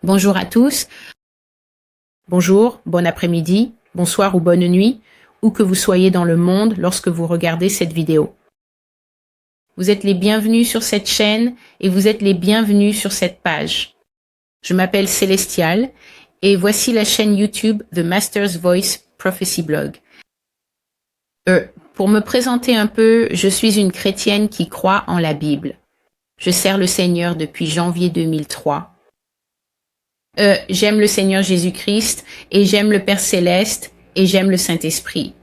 Bonjour à tous. Bonjour, bon après-midi, bonsoir ou bonne nuit, où que vous soyez dans le monde lorsque vous regardez cette vidéo. Vous êtes les bienvenus sur cette chaîne et vous êtes les bienvenus sur cette page. Je m'appelle Célestial et voici la chaîne YouTube The Master's Voice Prophecy Blog. Pour me présenter un peu, je suis une chrétienne qui croit en la Bible. Je sers le Seigneur depuis janvier 2003. J'aime le Seigneur Jésus-Christ et j'aime le Père Céleste et j'aime le Saint-Esprit.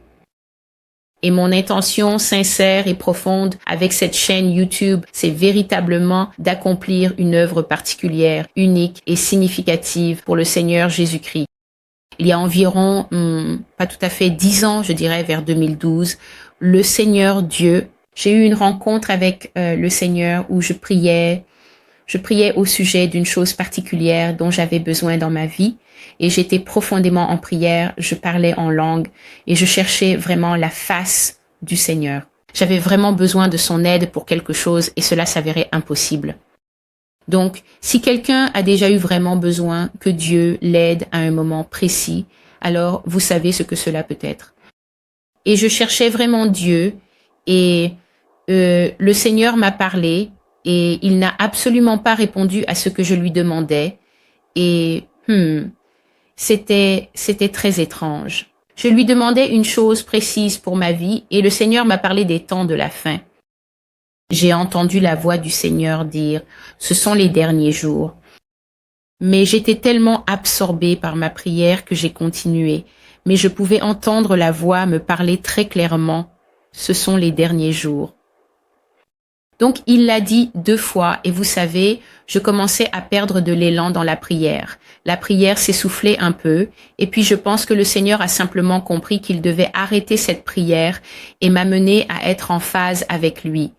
Et mon intention sincère et profonde avec cette chaîne YouTube, c'est véritablement d'accomplir une œuvre particulière, unique et significative pour le Seigneur Jésus-Christ. Il y a environ, pas tout à fait 10 ans, je dirais vers 2012, le Seigneur Dieu, j'ai eu une rencontre avec le Seigneur où je priais au sujet d'une chose particulière dont j'avais besoin dans ma vie et j'étais profondément en prière, je parlais en langue et je cherchais vraiment la face du Seigneur. J'avais vraiment besoin de son aide pour quelque chose et cela s'avérait impossible. Donc, si quelqu'un a déjà eu vraiment besoin que Dieu l'aide à un moment précis, alors vous savez ce que cela peut être. Et je cherchais vraiment Dieu et le Seigneur m'a parlé et il n'a absolument pas répondu à ce que je lui demandais. Et c'était très étrange. Je lui demandais une chose précise pour ma vie et le Seigneur m'a parlé des temps de la fin. J'ai entendu la voix du Seigneur dire « Ce sont les derniers jours ». Mais j'étais tellement absorbée par ma prière que j'ai continué. Mais je pouvais entendre la voix me parler très clairement « Ce sont les derniers jours ». Donc, il l'a dit 2 fois et vous savez, je commençais à perdre de l'élan dans la prière. La prière s'essoufflait un peu et puis je pense que le Seigneur a simplement compris qu'il devait arrêter cette prière et m'amener à être en phase avec lui.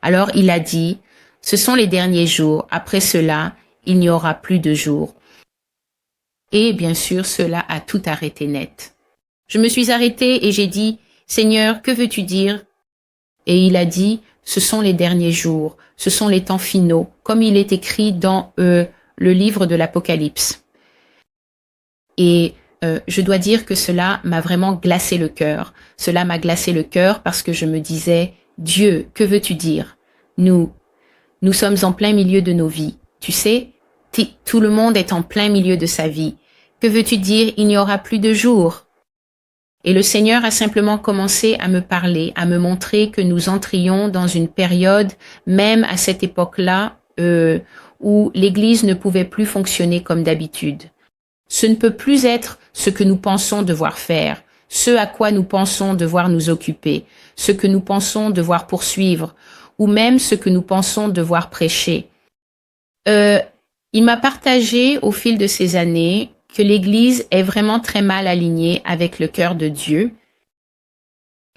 Alors, il a dit, ce sont les derniers jours, après cela, il n'y aura plus de jours. Et bien sûr, cela a tout arrêté net. Je me suis arrêtée et j'ai dit, Seigneur, que veux-tu dire? Et il a dit, ce sont les derniers jours, ce sont les temps finaux, comme il est écrit dans le livre de l'Apocalypse. Et je dois dire que cela m'a vraiment glacé le cœur. Cela m'a glacé le cœur parce que je me disais, Dieu, que veux-tu dire? Nous sommes en plein milieu de nos vies. Tu sais, tout le monde est en plein milieu de sa vie. Que veux-tu dire? Il n'y aura plus de jours. Et le Seigneur a simplement commencé à me parler, à me montrer que nous entrions dans une période, même à cette époque-là, où l'Église ne pouvait plus fonctionner comme d'habitude. Ce ne peut plus être ce que nous pensons devoir faire, ce à quoi nous pensons devoir nous occuper, ce que nous pensons devoir poursuivre, ou même ce que nous pensons devoir prêcher. Il m'a partagé au fil de ces années que l'Église est vraiment très mal alignée avec le cœur de Dieu.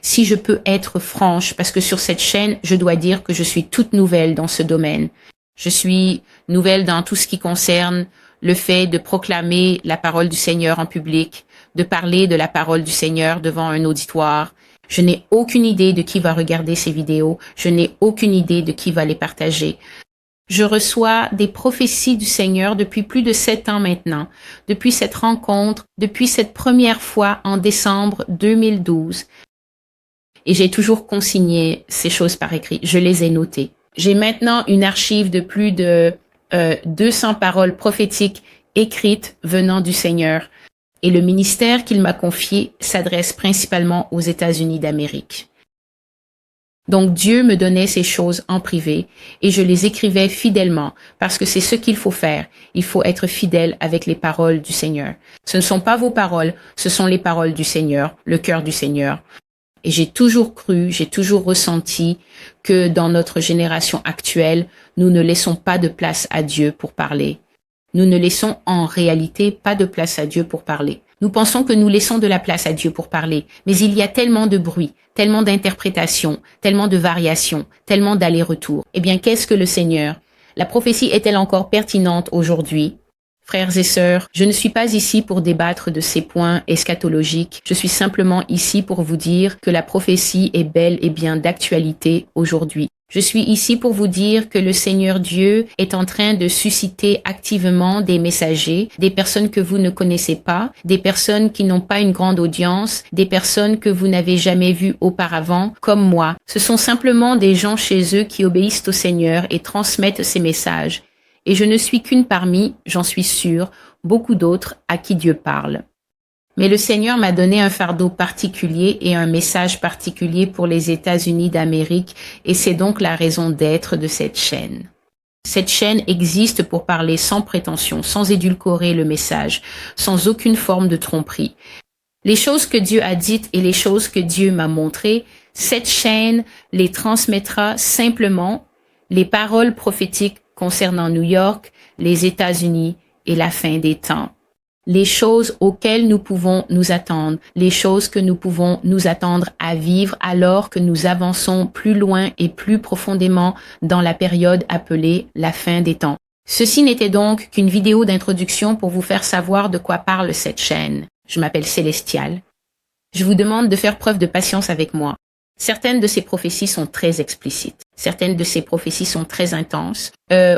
Si je peux être franche, parce que sur cette chaîne, je dois dire que je suis toute nouvelle dans ce domaine. Je suis nouvelle dans tout ce qui concerne le fait de proclamer la parole du Seigneur en public, de parler de la parole du Seigneur devant un auditoire. Je n'ai aucune idée de qui va regarder ces vidéos. Je n'ai aucune idée de qui va les partager. Je reçois des prophéties du Seigneur depuis plus de 7 ans maintenant, depuis cette rencontre, depuis cette première fois en décembre 2012. Et j'ai toujours consigné ces choses par écrit, je les ai notées. J'ai maintenant une archive de plus de 200 paroles prophétiques écrites venant du Seigneur. Et le ministère qu'il m'a confié s'adresse principalement aux États-Unis d'Amérique. Donc Dieu me donnait ces choses en privé et je les écrivais fidèlement parce que c'est ce qu'il faut faire. Il faut être fidèle avec les paroles du Seigneur. Ce ne sont pas vos paroles, ce sont les paroles du Seigneur, le cœur du Seigneur. Et j'ai toujours cru, j'ai toujours ressenti que dans notre génération actuelle, nous ne laissons pas de place à Dieu pour parler. Nous ne laissons en réalité pas de place à Dieu pour parler. Nous pensons que nous laissons de la place à Dieu pour parler, mais il y a tellement de bruit, tellement d'interprétations, tellement de variations, tellement d'allers-retours. Eh bien, qu'est-ce que le Seigneur? La prophétie est-elle encore pertinente aujourd'hui? Frères et sœurs, je ne suis pas ici pour débattre de ces points eschatologiques. Je suis simplement ici pour vous dire que la prophétie est bel et bien d'actualité aujourd'hui. Je suis ici pour vous dire que le Seigneur Dieu est en train de susciter activement des messagers, des personnes que vous ne connaissez pas, des personnes qui n'ont pas une grande audience, des personnes que vous n'avez jamais vues auparavant, comme moi. Ce sont simplement des gens chez eux qui obéissent au Seigneur et transmettent ces messages. Et je ne suis qu'une parmi, j'en suis sûre, beaucoup d'autres à qui Dieu parle. Mais le Seigneur m'a donné un fardeau particulier et un message particulier pour les États-Unis d'Amérique et c'est donc la raison d'être de cette chaîne. Cette chaîne existe pour parler sans prétention, sans édulcorer le message, sans aucune forme de tromperie. Les choses que Dieu a dites et les choses que Dieu m'a montrées, cette chaîne les transmettra simplement les paroles prophétiques concernant New York, les États-Unis et la fin des temps. Les choses auxquelles nous pouvons nous attendre, les choses que nous pouvons nous attendre à vivre alors que nous avançons plus loin et plus profondément dans la période appelée la fin des temps. Ceci n'était donc qu'une vidéo d'introduction pour vous faire savoir de quoi parle cette chaîne. Je m'appelle Célestial. Je vous demande de faire preuve de patience avec moi. Certaines de ces prophéties sont très explicites. Certaines de ces prophéties sont très intenses.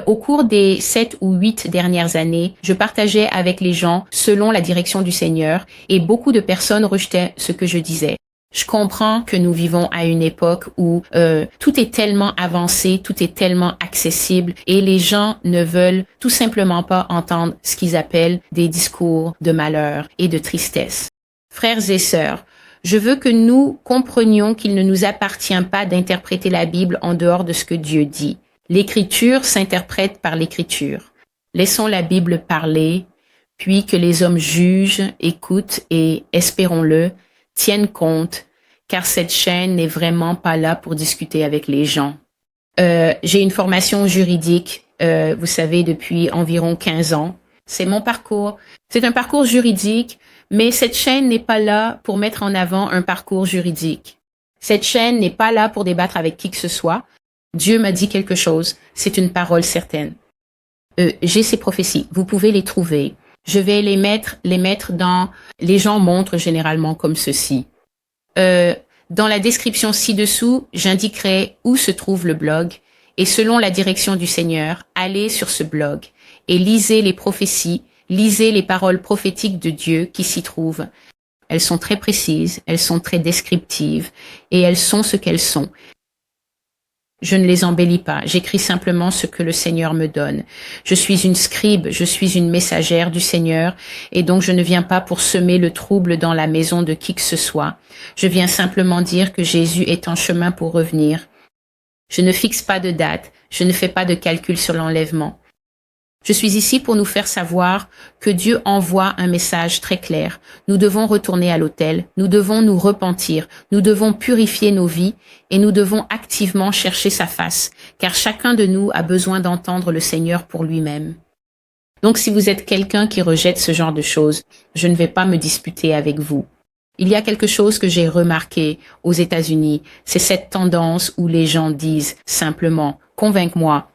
Au cours des 7 ou 8 dernières années, je partageais avec les gens selon la direction du Seigneur et beaucoup de personnes rejetaient ce que je disais. Je comprends que nous vivons à une époque où tout est tellement avancé, tout est tellement accessible et les gens ne veulent tout simplement pas entendre ce qu'ils appellent des discours de malheur et de tristesse. Frères et sœurs, je veux que nous comprenions qu'il ne nous appartient pas d'interpréter la Bible en dehors de ce que Dieu dit. L'Écriture s'interprète par l'Écriture. Laissons la Bible parler, puis que les hommes jugent, écoutent et, espérons-le, tiennent compte, car cette chaîne n'est vraiment pas là pour discuter avec les gens. J'ai une formation juridique, vous savez, depuis environ 15 ans. C'est mon parcours. C'est un parcours juridique, mais cette chaîne n'est pas là pour mettre en avant un parcours juridique. Cette chaîne n'est pas là pour débattre avec qui que ce soit. Dieu m'a dit quelque chose. C'est une parole certaine. J'ai ces prophéties. Vous pouvez les trouver. Je vais les mettre dans... Les gens montrent généralement comme ceci. Dans la description ci-dessous, j'indiquerai où se trouve le blog. Et selon la direction du Seigneur, allez sur ce blog et lisez les prophéties, lisez les paroles prophétiques de Dieu qui s'y trouvent. Elles sont très précises, elles sont très descriptives et elles sont ce qu'elles sont. Je ne les embellis pas, j'écris simplement ce que le Seigneur me donne. Je suis une scribe, je suis une messagère du Seigneur et donc je ne viens pas pour semer le trouble dans la maison de qui que ce soit. Je viens simplement dire que Jésus est en chemin pour revenir. Je ne fixe pas de date, je ne fais pas de calcul sur l'enlèvement. Je suis ici pour nous faire savoir que Dieu envoie un message très clair. Nous devons retourner à l'autel, nous devons nous repentir, nous devons purifier nos vies et nous devons activement chercher sa face, car chacun de nous a besoin d'entendre le Seigneur pour lui-même. Donc si vous êtes quelqu'un qui rejette ce genre de choses, je ne vais pas me disputer avec vous. Il y a quelque chose que j'ai remarqué aux États-Unis, c'est cette tendance où les gens disent simplement « convainc-moi ».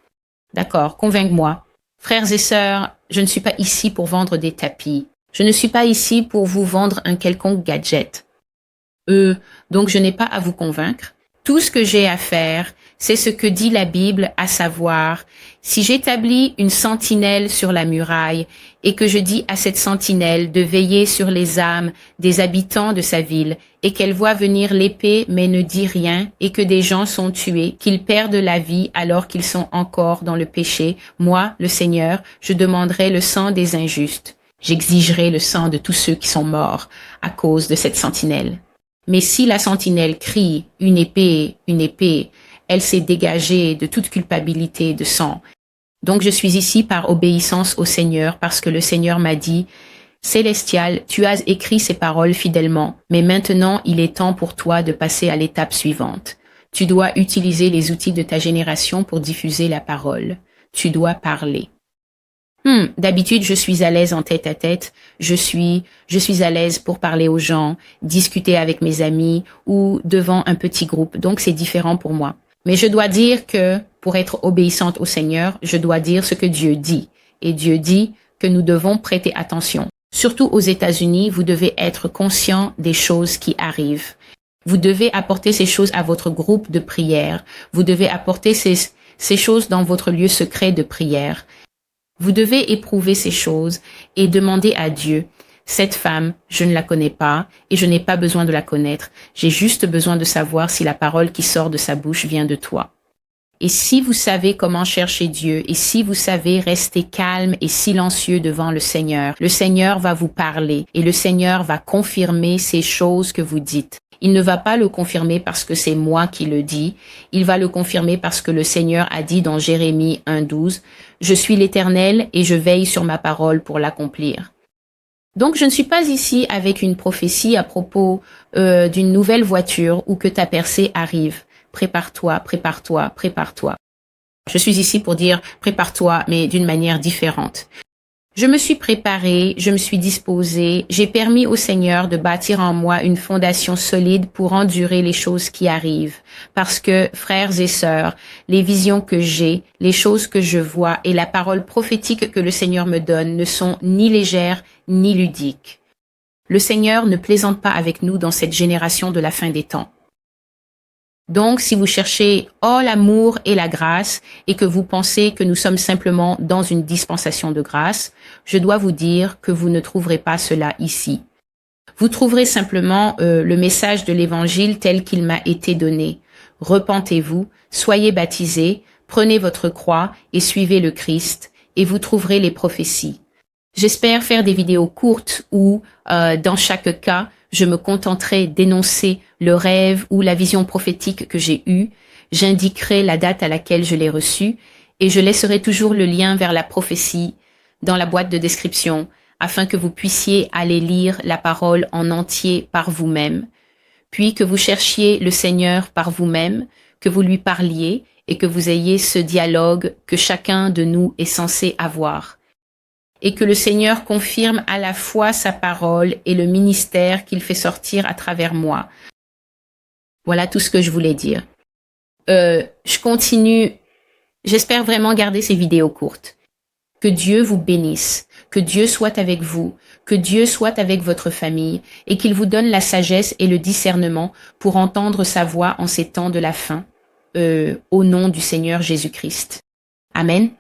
D'accord, convainc-moi. Frères et sœurs, je ne suis pas ici pour vendre des tapis. Je ne suis pas ici pour vous vendre un quelconque gadget. Donc je n'ai pas à vous convaincre. Tout ce que j'ai à faire, c'est ce que dit la Bible, à savoir, si j'établis une sentinelle sur la muraille et que je dis à cette sentinelle de veiller sur les âmes des habitants de sa ville et qu'elle voit venir l'épée mais ne dit rien et que des gens sont tués, qu'ils perdent la vie alors qu'ils sont encore dans le péché, moi, le Seigneur, je demanderai le sang des injustes. J'exigerai le sang de tous ceux qui sont morts à cause de cette sentinelle. Mais si la sentinelle crie « une épée », elle s'est dégagée de toute culpabilité de sang. Donc je suis ici par obéissance au Seigneur parce que le Seigneur m'a dit « Célestial, tu as écrit ces paroles fidèlement, mais maintenant il est temps pour toi de passer à l'étape suivante. Tu dois utiliser les outils de ta génération pour diffuser la parole. Tu dois parler. » D'habitude, je suis à l'aise en tête à tête. Je suis à l'aise pour parler aux gens, discuter avec mes amis ou devant un petit groupe. Donc, c'est différent pour moi. Mais je dois dire que pour être obéissante au Seigneur, je dois dire ce que Dieu dit. Et Dieu dit que nous devons prêter attention. Surtout aux États-Unis, vous devez être conscient des choses qui arrivent. Vous devez apporter ces choses à votre groupe de prière. Vous devez apporter ces choses dans votre lieu secret de prière. Vous devez éprouver ces choses et demander à Dieu, cette femme, je ne la connais pas et je n'ai pas besoin de la connaître. J'ai juste besoin de savoir si la parole qui sort de sa bouche vient de toi. Et si vous savez comment chercher Dieu et si vous savez rester calme et silencieux devant le Seigneur va vous parler et le Seigneur va confirmer ces choses que vous dites. Il ne va pas le confirmer parce que c'est moi qui le dis. Il va le confirmer parce que le Seigneur a dit dans Jérémie 1:12, « Je suis l'Éternel et je veille sur ma parole pour l'accomplir. » Donc, je ne suis pas ici avec une prophétie à propos d'une nouvelle voiture ou que ta percée arrive. Prépare-toi, prépare-toi, prépare-toi. Je suis ici pour dire prépare-toi, mais d'une manière différente. Je me suis préparée, je me suis disposée, j'ai permis au Seigneur de bâtir en moi une fondation solide pour endurer les choses qui arrivent. Parce que, frères et sœurs, les visions que j'ai, les choses que je vois et la parole prophétique que le Seigneur me donne ne sont ni légères ni ludiques. Le Seigneur ne plaisante pas avec nous dans cette génération de la fin des temps. Donc, si vous cherchez l'amour et la grâce et que vous pensez que nous sommes simplement dans une dispensation de grâce, je dois vous dire que vous ne trouverez pas cela ici. Vous trouverez simplement le message de l'Évangile tel qu'il m'a été donné. Repentez-vous, soyez baptisés, prenez votre croix et suivez le Christ, et vous trouverez les prophéties. J'espère faire des vidéos courtes où, dans chaque cas, je me contenterai d'énoncer le rêve ou la vision prophétique que j'ai eue, j'indiquerai la date à laquelle je l'ai reçue et je laisserai toujours le lien vers la prophétie dans la boîte de description afin que vous puissiez aller lire la parole en entier par vous-même, puis que vous cherchiez le Seigneur par vous-même, que vous lui parliez et que vous ayez ce dialogue que chacun de nous est censé avoir. Et que le Seigneur confirme à la fois sa parole et le ministère qu'il fait sortir à travers moi. Voilà tout ce que je voulais dire. Je continue. J'espère vraiment garder ces vidéos courtes. Que Dieu vous bénisse, que Dieu soit avec vous, que Dieu soit avec votre famille et qu'il vous donne la sagesse et le discernement pour entendre sa voix en ces temps de la fin, au nom du Seigneur Jésus-Christ. Amen.